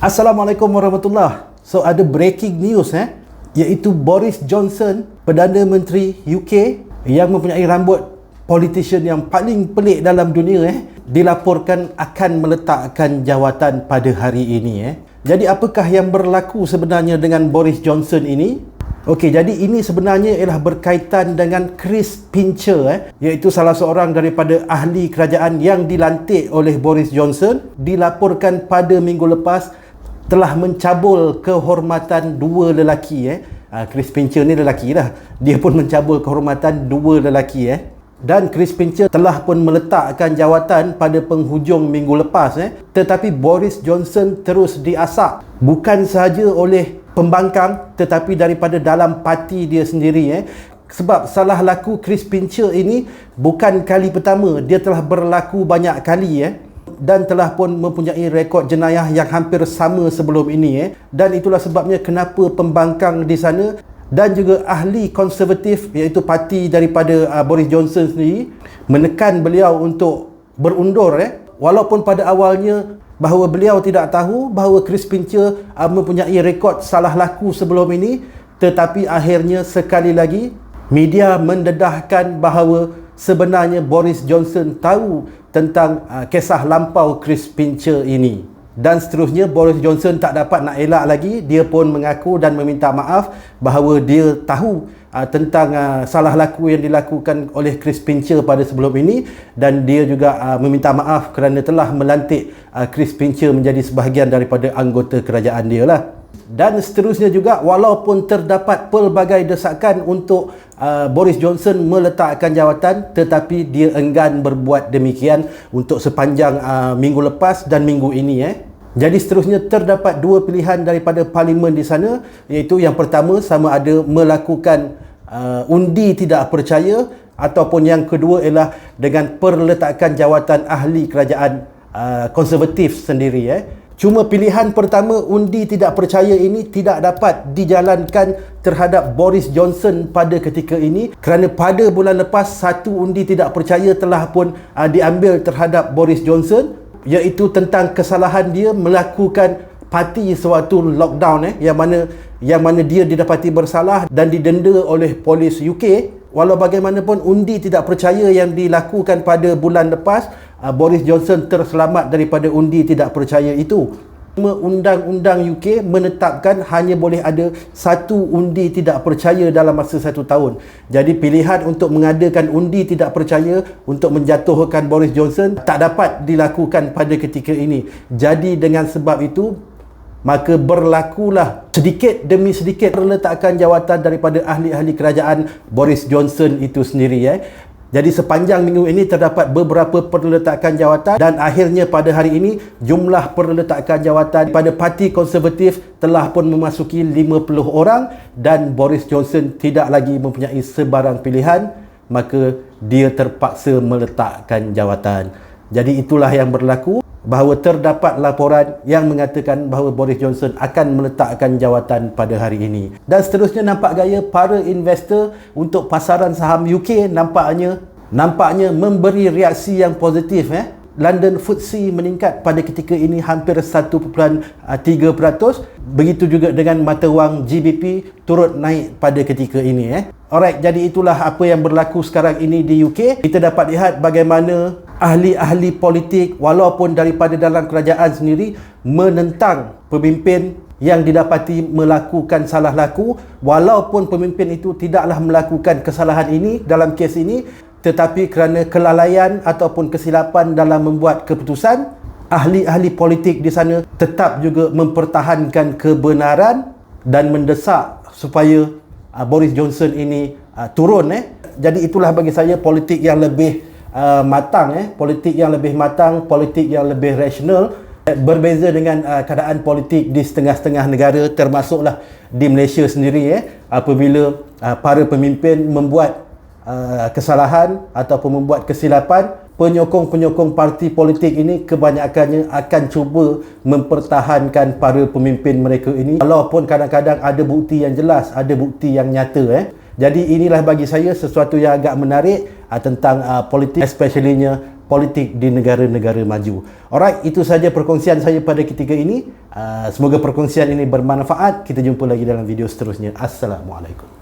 Assalamualaikum warahmatullahi. So ada breaking news iaitu Boris Johnson, Perdana Menteri UK yang mempunyai rambut politician yang paling pelik dalam dunia dilaporkan akan meletakkan jawatan pada hari ini. Jadi apakah yang berlaku sebenarnya dengan Boris Johnson ini? Okey, jadi ini sebenarnya ialah berkaitan dengan Chris Pincher iaitu salah seorang daripada ahli kerajaan yang dilantik oleh Boris Johnson, dilaporkan pada minggu lepas telah mencabul kehormatan dua lelaki. Chris Pincher ni lelaki lah, dia pun mencabul kehormatan dua lelaki dan Chris Pincher telah pun meletakkan jawatan pada penghujung minggu lepas tetapi Boris Johnson terus diasak, bukan sahaja oleh pembangkang tetapi daripada dalam parti dia sendiri sebab salah laku Chris Pincher ini bukan kali pertama, dia telah berlaku banyak kali dan telah pun mempunyai rekod jenayah yang hampir sama sebelum ini dan itulah sebabnya kenapa pembangkang di sana dan juga ahli konservatif iaitu parti daripada Boris Johnson sendiri menekan beliau untuk berundur walaupun pada awalnya bahawa beliau tidak tahu bahawa Chris Pincher mempunyai rekod salah laku sebelum ini, tetapi akhirnya sekali lagi media mendedahkan bahawa sebenarnya Boris Johnson tahu tentang kisah lampau Chris Pincher ini. Dan seterusnya Boris Johnson tak dapat nak elak lagi, dia pun mengaku dan meminta maaf bahawa dia tahu tentang salah laku yang dilakukan oleh Chris Pincher pada sebelum ini dan dia juga meminta maaf kerana telah melantik Chris Pincher menjadi sebahagian daripada anggota kerajaan dia lah. Dan seterusnya juga, walaupun terdapat pelbagai desakan untuk Boris Johnson meletakkan jawatan, tetapi dia enggan berbuat demikian untuk sepanjang minggu lepas dan minggu ini Jadi seterusnya terdapat dua pilihan daripada parlimen di sana, iaitu yang pertama sama ada melakukan undi tidak percaya, ataupun yang kedua ialah dengan perletakan jawatan ahli kerajaan konservatif sendiri Cuma pilihan pertama, undi tidak percaya ini, tidak dapat dijalankan terhadap Boris Johnson pada ketika ini kerana pada bulan lepas satu undi tidak percaya telah pun diambil terhadap Boris Johnson, iaitu tentang kesalahan dia melakukan parti sewaktu lockdown yang mana dia didapati bersalah dan didenda oleh polis UK. Walau bagaimanapun undi tidak percaya yang dilakukan pada bulan lepas, Boris Johnson terselamat daripada undi tidak percaya itu. Undang-undang UK menetapkan hanya boleh ada satu undi tidak percaya dalam masa 1 tahun. Jadi pilihan untuk mengadakan undi tidak percaya untuk menjatuhkan Boris Johnson tak dapat dilakukan pada ketika ini. Jadi dengan sebab itu, maka berlakulah sedikit demi sedikit perletakan jawatan daripada ahli-ahli kerajaan Boris Johnson itu sendiri Jadi sepanjang minggu ini terdapat beberapa perletakan jawatan dan akhirnya pada hari ini jumlah perletakan jawatan pada parti konservatif telah pun memasuki 50 orang dan Boris Johnson tidak lagi mempunyai sebarang pilihan, maka dia terpaksa meletakkan jawatan. Jadi itulah yang berlaku, bahawa terdapat laporan yang mengatakan bahawa Boris Johnson akan meletakkan jawatan pada hari ini. Dan seterusnya nampak gaya para investor untuk pasaran saham UK nampaknya memberi reaksi yang positif London FTSE meningkat pada ketika ini hampir 1.3%. Begitu juga dengan mata wang GBP turut naik pada ketika ini Alright, jadi itulah apa yang berlaku sekarang ini di UK. Kita dapat lihat bagaimana ahli-ahli politik walaupun daripada dalam kerajaan sendiri menentang pemimpin yang didapati melakukan salah laku, walaupun pemimpin itu tidaklah melakukan kesalahan ini dalam kes ini, tetapi kerana kelalaian ataupun kesilapan dalam membuat keputusan, ahli-ahli politik di sana tetap juga mempertahankan kebenaran dan mendesak supaya Boris Johnson ini turun Jadi itulah bagi saya politik yang lebih politik yang lebih matang, politik yang lebih rasional, berbeza dengan keadaan politik di setengah-setengah negara termasuklah di Malaysia sendiri apabila para pemimpin membuat kesalahan ataupun membuat kesilapan, penyokong-penyokong parti politik ini kebanyakannya akan cuba mempertahankan para pemimpin mereka ini walaupun kadang-kadang ada bukti yang jelas, ada bukti yang nyata Jadi inilah bagi saya sesuatu yang agak menarik tentang politik, especially-nya politik di negara-negara maju. Alright, itu saja perkongsian saya pada ketika ini. Semoga perkongsian ini bermanfaat. Kita jumpa lagi dalam video seterusnya. Assalamualaikum.